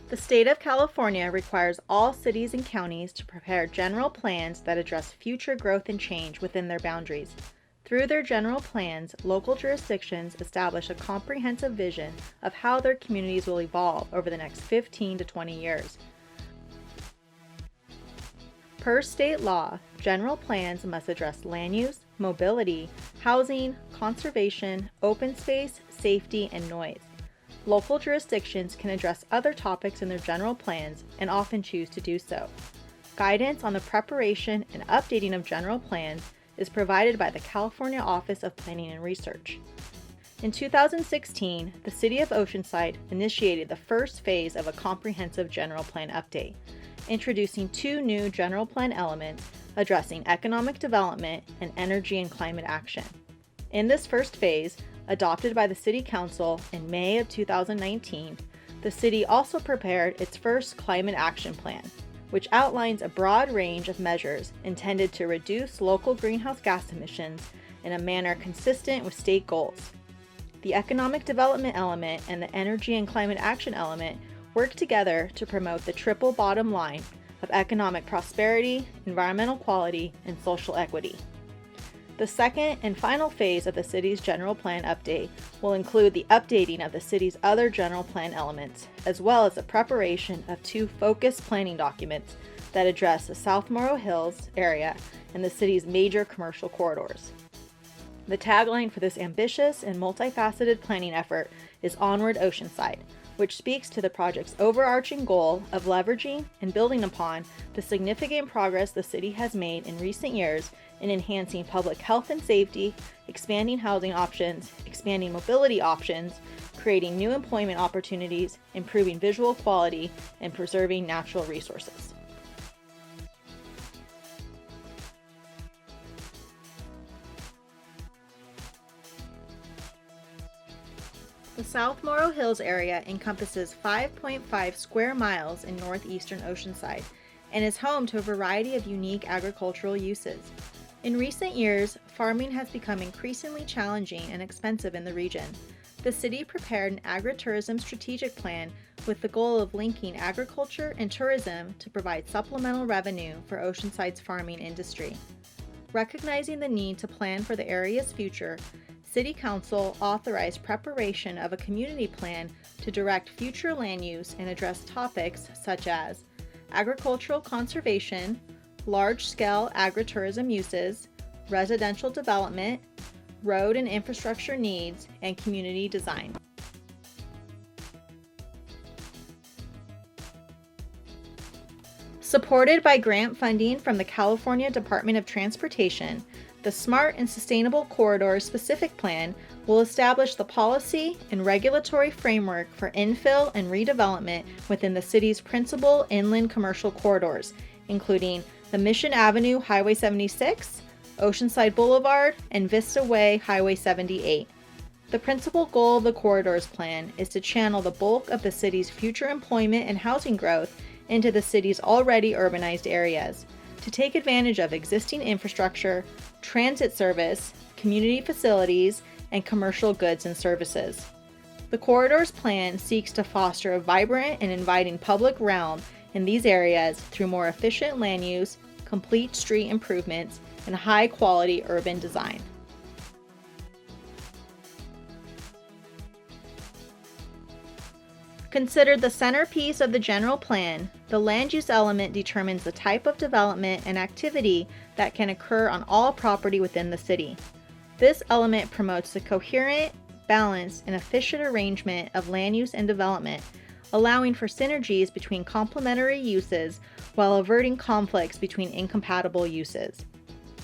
The state of California requires all cities and counties to prepare general plans that address future growth and change within their boundaries. Through their general plans, local jurisdictions establish a comprehensive vision of how their communities will evolve over the next 15 to 20 years. Per state law, general plans must address land use, mobility, housing, conservation, open space, safety, and noise. Local jurisdictions can address other topics in their general plans and often choose to do so. Guidance on the preparation and updating of general plans is provided by the California Office of Planning and Research. In 2016, the City of Oceanside initiated the first phase of a comprehensive general plan update, introducing two new general plan elements addressing economic development and energy and climate action. In this first phase, adopted by the City Council in May of 2019, the city also prepared its first climate action plan, which outlines a broad range of measures intended to reduce local greenhouse gas emissions in a manner consistent with state goals. The economic development element and the energy and climate action element work together to promote the triple bottom line of economic prosperity, environmental quality, and social equity. The second and final phase of the city's general plan update will include the updating of the city's other general plan elements, as well as the preparation of two focused planning documents that address the South Morro Hills area and the city's major commercial corridors. The tagline for this ambitious and multifaceted planning effort is Onward Oceanside, which speaks to the project's overarching goal of leveraging and building upon the significant progress the city has made in recent years in enhancing public health and safety, expanding housing options, expanding mobility options, creating new employment opportunities, improving visual quality, and preserving natural resources. The South Morro Hills area encompasses 5.5 square miles in northeastern Oceanside and is home to a variety of unique agricultural uses. In recent years, farming has become increasingly challenging and expensive in the region. The city prepared an agritourism strategic plan with the goal of linking agriculture and tourism to provide supplemental revenue for Oceanside's farming industry. Recognizing the need to plan for the area's future, City Council authorized preparation of a community plan to direct future land use and address topics such as agricultural conservation, large-scale agritourism uses, residential development, road and infrastructure needs, and community design. Supported by grant funding from the California Department of Transportation, the Smart and Sustainable Corridors Specific Plan will establish the policy and regulatory framework for infill and redevelopment within the city's principal inland commercial corridors, including the Mission Avenue Highway 76, Oceanside Boulevard, and Vista Way Highway 78. The principal goal of the Corridors Plan is to channel the bulk of the city's future employment and housing growth into the city's already urbanized areas, to take advantage of existing infrastructure, transit service, community facilities, and commercial goods and services. The Corridors Plan seeks to foster a vibrant and inviting public realm in these areas through more efficient land use, complete street improvements, and high-quality urban design. Considered the centerpiece of the general plan, the land use element determines the type of development and activity that can occur on all property within the city. This element promotes the coherent, balanced, and efficient arrangement of land use and development, allowing for synergies between complementary uses while averting conflicts between incompatible uses.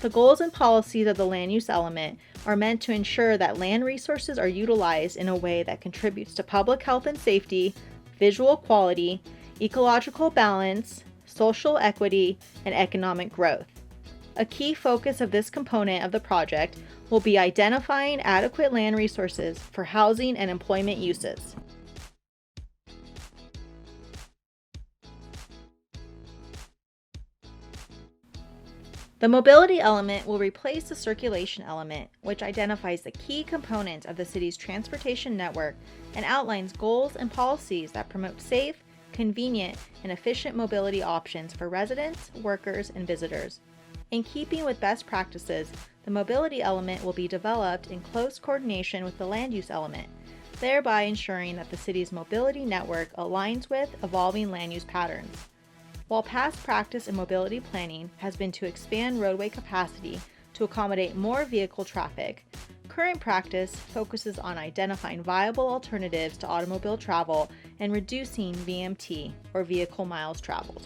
The goals and policies of the land use element are meant to ensure that land resources are utilized in a way that contributes to public health and safety, visual quality, ecological balance, social equity, and economic growth. A key focus of this component of the project will be identifying adequate land resources for housing and employment uses. The mobility element will replace the circulation element, which identifies the key components of the city's transportation network and outlines goals and policies that promote safe, convenient, and efficient mobility options for residents, workers, and visitors. In keeping with best practices, the mobility element will be developed in close coordination with the land use element, thereby ensuring that the city's mobility network aligns with evolving land use patterns. While past practice in mobility planning has been to expand roadway capacity to accommodate more vehicle traffic, current practice focuses on identifying viable alternatives to automobile travel and reducing VMT, or vehicle miles traveled.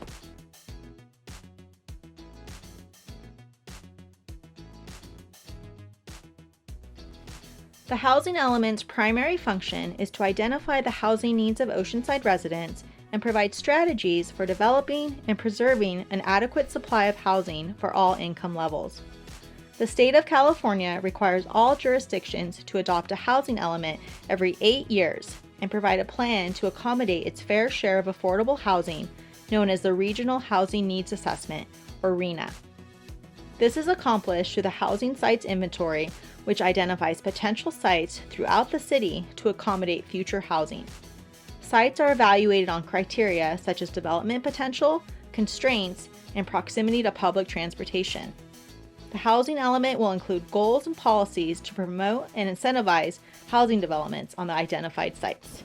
The housing element's primary function is to identify the housing needs of Oceanside residents and provide strategies for developing and preserving an adequate supply of housing for all income levels. The state of California requires all jurisdictions to adopt a housing element every 8 years and provide a plan to accommodate its fair share of affordable housing, known as the Regional Housing Needs Assessment, or RHNA. This is accomplished through the Housing Sites Inventory, which identifies potential sites throughout the city to accommodate future housing. Sites are evaluated on criteria such as development potential, constraints, and proximity to public transportation. The housing element will include goals and policies to promote and incentivize housing developments on the identified sites.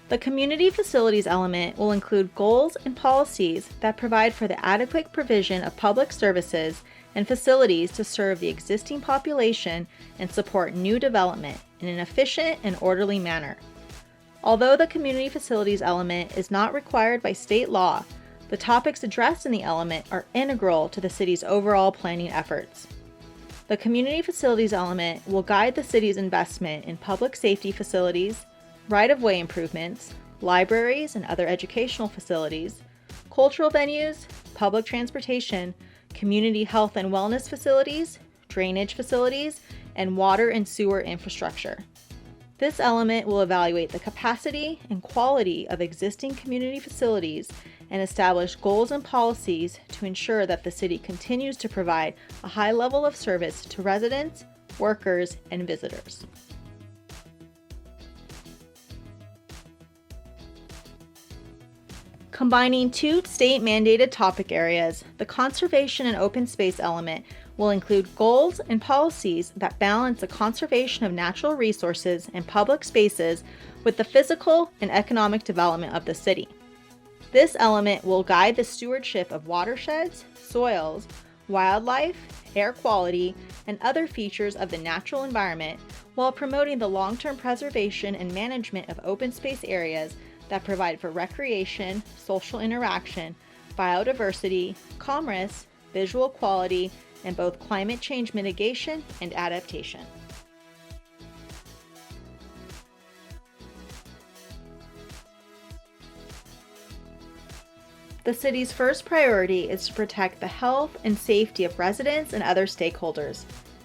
The community facilities element will include goals and policies that provide for the adequate provision of public services and facilities to serve the existing population and support new development in an efficient and orderly manner. Although the community facilities element is not required by state law, the topics addressed in the element are integral to the city's overall planning efforts. The community facilities element will guide the city's investment in public safety facilities, right-of-way improvements, libraries and other educational facilities, cultural venues, public transportation, community health and wellness facilities, drainage facilities, and water and sewer infrastructure. This element will evaluate the capacity and quality of existing community facilities and establish goals and policies to ensure that the city continues to provide a high level of service to residents, workers, and visitors. Combining two state-mandated topic areas, the conservation and open space element will include goals and policies that balance the conservation of natural resources and public spaces with the physical and economic development of the city. This element will guide the stewardship of watersheds, soils, wildlife, air quality, and other features of the natural environment while promoting the long-term preservation and management of open space areas that provide for recreation, social interaction, biodiversity, commerce, visual quality, and both climate change mitigation and adaptation. The city's first priority is to protect the health and safety of residents and other stakeholders.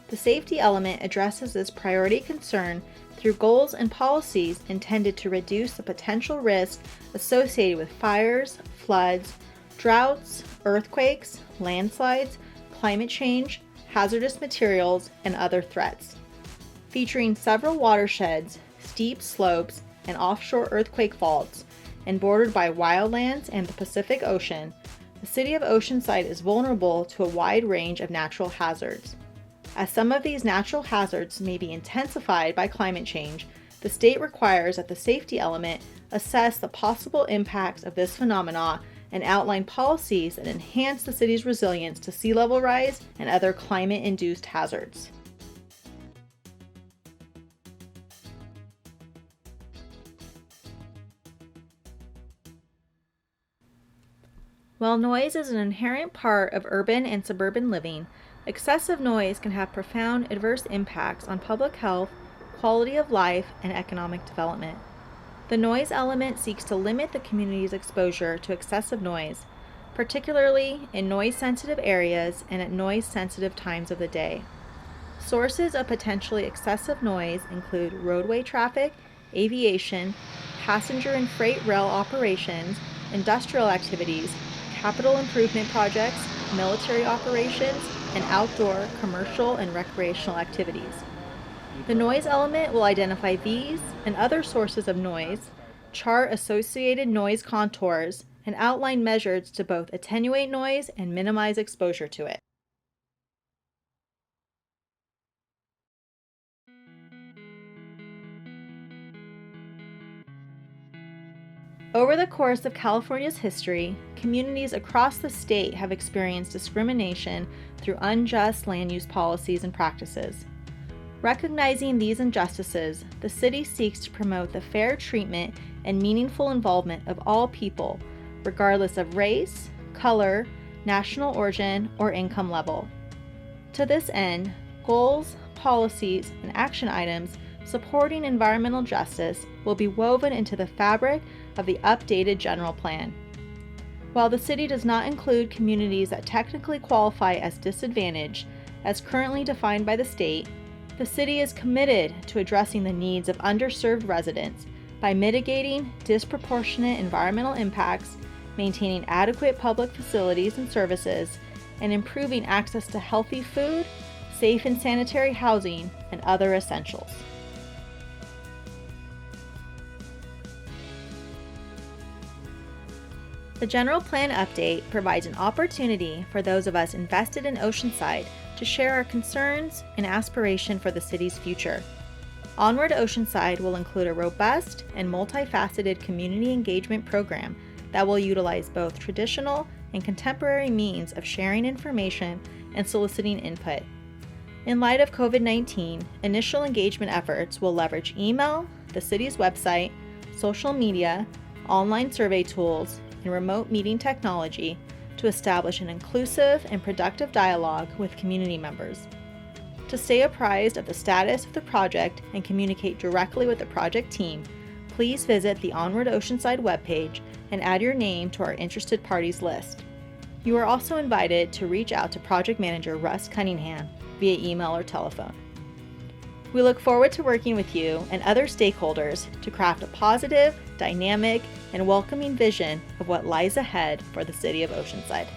The safety element addresses this priority concern through goals and policies intended to reduce the potential risk associated with fires, floods, droughts, earthquakes, landslides, climate change, hazardous materials, and other threats. Featuring several watersheds, steep slopes, and offshore earthquake faults, and bordered by wildlands and the Pacific Ocean, the City of Oceanside is vulnerable to a wide range of natural hazards. As some of these natural hazards may be intensified by climate change, the state requires that the safety element assess the possible impacts of this phenomena and outline policies that enhance the city's resilience to sea level rise and other climate-induced hazards. While noise is an inherent part of urban and suburban living, excessive noise can have profound adverse impacts on public health, quality of life, and economic development. The noise element seeks to limit the community's exposure to excessive noise, particularly in noise-sensitive areas and at noise-sensitive times of the day. Sources of potentially excessive noise include roadway traffic, aviation, passenger and freight rail operations, industrial activities, capital improvement projects, military operations, and outdoor, commercial, and recreational activities. The noise element will identify these and other sources of noise, chart associated noise contours, and outline measures to both attenuate noise and minimize exposure to it. Over the course of California's history, communities across the state have experienced discrimination through unjust land use policies and practices. Recognizing these injustices, the city seeks to promote the fair treatment and meaningful involvement of all people, regardless of race, color, national origin, or income level. To this end, goals, policies, and action items supporting environmental justice will be woven into the fabric of the updated general plan. While the city does not include communities that technically qualify as disadvantaged, as currently defined by the state, the city is committed to addressing the needs of underserved residents by mitigating disproportionate environmental impacts, maintaining adequate public facilities and services, and improving access to healthy food, safe and sanitary housing, and other essentials. The General Plan Update provides an opportunity for those of us invested in Oceanside to share our concerns and aspiration for the city's future. Onward Oceanside will include a robust and multifaceted community engagement program that will utilize both traditional and contemporary means of sharing information and soliciting input. In light of COVID-19, initial engagement efforts will leverage email, the city's website, social media, online survey tools, and remote meeting technology to establish an inclusive and productive dialogue with community members. To stay apprised of the status of the project and communicate directly with the project team, please visit the Onward Oceanside webpage and add your name to our interested parties list. You are also invited to reach out to Project Manager Russ Cunningham via email or telephone. We look forward to working with you and other stakeholders to craft a positive, dynamic, and welcoming vision of what lies ahead for the City of Oceanside.